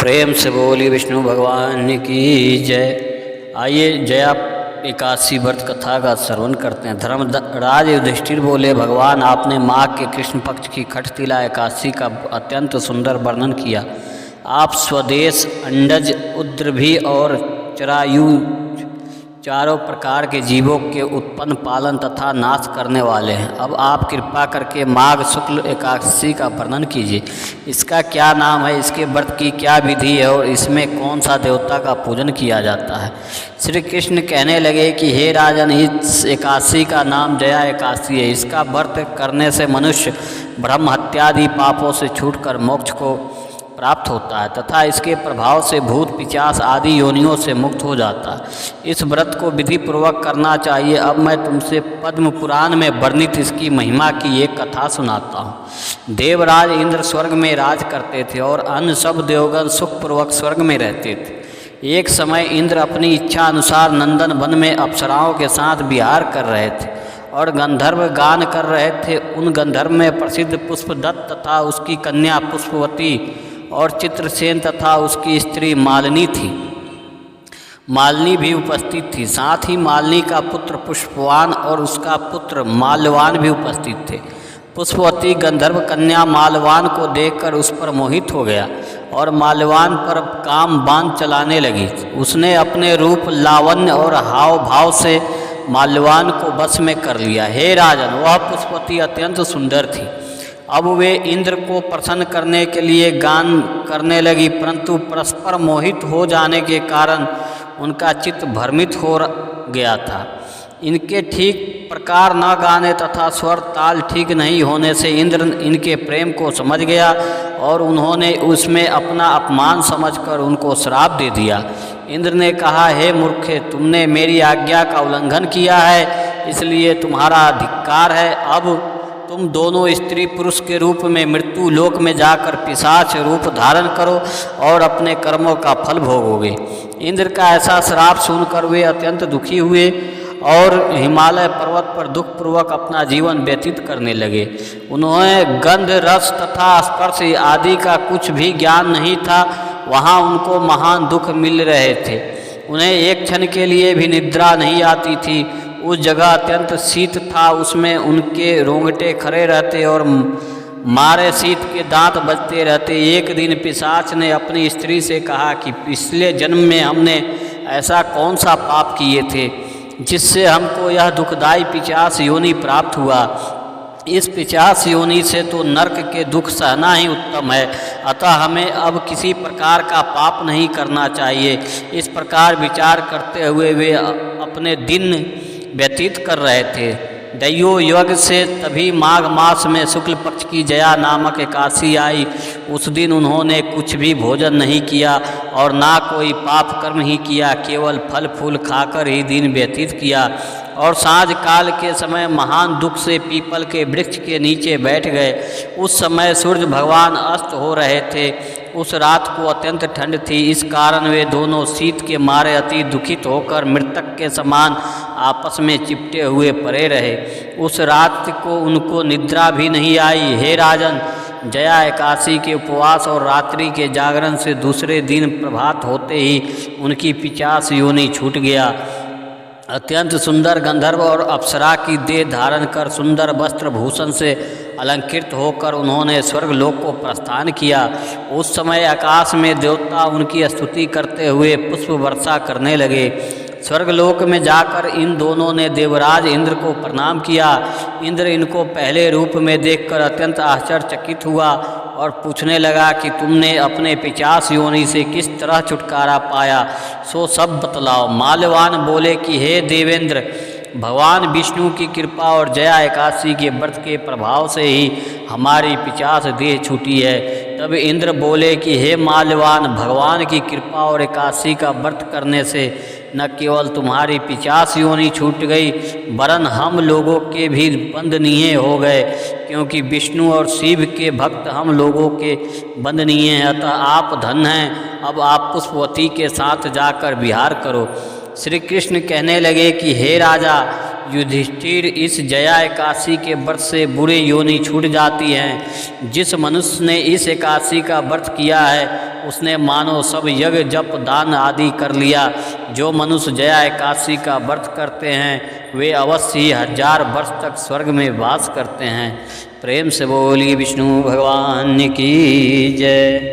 प्रेम से बोली विष्णु भगवान की जय। आइए जया एकादशी व्रत कथा का श्रवण करते हैं। धर्मराज युधिष्ठिर बोले, भगवान आपने माघ के कृष्ण पक्ष की खटतिला एकादशी का अत्यंत सुंदर वर्णन किया। आप स्वदेश, अंडज, उद्रभी और चरायु चारों प्रकार के जीवों के उत्पन्न, पालन तथा नाश करने वाले हैं। अब आप कृपा करके माघ शुक्ल एकादशी का वर्णन कीजिए। इसका क्या नाम है, इसके व्रत की क्या विधि है और इसमें कौन सा देवता का पूजन किया जाता है। श्री कृष्ण कहने लगे कि हे राजन, इस एकादशी का नाम जया एकादशी है। इसका व्रत करने से मनुष्य ब्रह्म हत्यादि पापों से छूटकर मोक्ष को प्राप्त होता है तथा इसके प्रभाव से भूत पिशाच आदि योनियों से मुक्त हो जाता है। इस व्रत को विधि पूर्वक करना चाहिए। अब मैं तुमसे पद्म पुराण में वर्णित इसकी महिमा की एक कथा सुनाता हूँ। देवराज इंद्र स्वर्ग में राज करते थे और अन्य सब देवगण सुखपूर्वक स्वर्ग में रहते थे। एक समय इंद्र अपनी इच्छा अनुसार नंदन वन में अप्सराओं के साथ विहार कर रहे थे और गंधर्व गान कर रहे थे। उन गंधर्व में प्रसिद्ध पुष्पदत्त तथा उसकी कन्या पुष्पवती और चित्रसेन तथा उसकी स्त्री मालिनी थी। मालिनी भी उपस्थित थी। साथ ही मालिनी का पुत्र पुष्पवान और उसका पुत्र माल्यवान भी उपस्थित थे। पुष्पवती गंधर्व कन्या माल्यवान को देखकर उस पर मोहित हो गया और माल्यवान पर काम बाण चलाने लगी। उसने अपने रूप, लावण्य और हाव भाव से माल्यवान को वश में कर लिया। हे राजन, वह पुष्पवती अत्यंत सुंदर थी। अब वे इंद्र को प्रसन्न करने के लिए गान करने लगी, परंतु परस्पर मोहित हो जाने के कारण उनका चित्त भ्रमित हो गया था। इनके ठीक प्रकार न गाने तथा स्वर ताल ठीक नहीं होने से इंद्र इनके प्रेम को समझ गया और उन्होंने उसमें अपना अपमान समझकर उनको श्राप दे दिया। इंद्र ने कहा, हे मूर्खे, तुमने मेरी आज्ञा का उल्लंघन किया है, इसलिए तुम्हारा धिक्कार है। अब तुम दोनों स्त्री पुरुष के रूप में मृत्यु लोक में जाकर पिशाच रूप धारण करो और अपने कर्मों का फल भोगोगे। इंद्र का ऐसा श्राप सुनकर वे अत्यंत दुखी हुए और हिमालय पर्वत पर दुखपूर्वक अपना जीवन व्यतीत करने लगे। उन्हें गंध, रस तथा स्पर्श आदि का कुछ भी ज्ञान नहीं था। वहाँ उनको महान दुख मिल रहे थे। उन्हें एक क्षण के लिए भी निद्रा नहीं आती थी। उस जगह अत्यंत शीत था, उसमें उनके रोंगटे खड़े रहते और मारे शीत के दांत बजते रहते। एक दिन पिशाच ने अपनी स्त्री से कहा कि पिछले जन्म में हमने ऐसा कौन सा पाप किए थे जिससे हमको यह दुखदायी पिशाच योनि प्राप्त हुआ। इस पिशाच योनि से तो नरक के दुख सहना ही उत्तम है, अतः हमें अब किसी प्रकार का पाप नहीं करना चाहिए। इस प्रकार विचार करते हुए वे अपने दिन व्यतीत कर रहे थे। दैयो यज्ञ से तभी माघ मास में शुक्ल पक्ष की जया नामक एकादशी आई। उस दिन उन्होंने कुछ भी भोजन नहीं किया और ना कोई पाप कर्म ही किया, केवल फल फूल खाकर ही दिन व्यतीत किया और सांझ काल के समय महान दुख से पीपल के वृक्ष के नीचे बैठ गए। उस समय सूर्य भगवान अस्त हो रहे थे। उस रात को अत्यंत ठंड थी, इस कारण वे दोनों शीत के मारे अति दुखित होकर मृतक के समान आपस में चिपटे हुए पड़े रहे। उस रात को उनको निद्रा भी नहीं आई। हे राजन, जया एकादशी के उपवास और रात्रि के जागरण से दूसरे दिन प्रभात होते ही उनकी पिशाच योनि छूट गया। अत्यंत सुंदर गंधर्व और अप्सरा की देह धारण कर सुंदर वस्त्र भूषण से अलंकृत होकर उन्होंने स्वर्गलोक को प्रस्थान किया। उस समय आकाश में देवता उनकी स्तुति करते हुए पुष्प वर्षा करने लगे। स्वर्गलोक में जाकर इन दोनों ने देवराज इंद्र को प्रणाम किया। इंद्र इनको पहले रूप में देखकर अत्यंत आश्चर्यचकित हुआ और पूछने लगा कि तुमने अपने पिशाच योनि से किस तरह छुटकारा पाया, सो सब बतलाओ। माल्यवान बोले कि हे देवेंद्र, भगवान विष्णु की कृपा और जया एकादशी के व्रत के प्रभाव से ही हमारी पिशाच देह छूटी है। तब इंद्र बोले कि हे माल्यवान, भगवान की कृपा और एकादशी का व्रत करने से न केवल तुम्हारी पिशाच योनि छूट गई, वरन हम लोगों के भी बंधनीय हो गए, क्योंकि विष्णु और शिव के भक्त हम लोगों के बंधनीय हैं। अतः आप धन्य हैं। अब आप पुष्पवती के साथ जाकर विहार करो। श्री कृष्ण कहने लगे कि हे राजा युधिष्ठिर, इस जया एकादशी के व्रत से बुरे योनि छूट जाती हैं। जिस मनुष्य ने इस एकादशी का व्रत किया है उसने मानो सब यज्ञ जप दान आदि कर लिया। जो मनुष्य जया एकादशी का व्रत करते हैं वे अवश्य ही 1000 वर्ष तक स्वर्ग में वास करते हैं। प्रेम से बोलिए विष्णु भगवान की जय।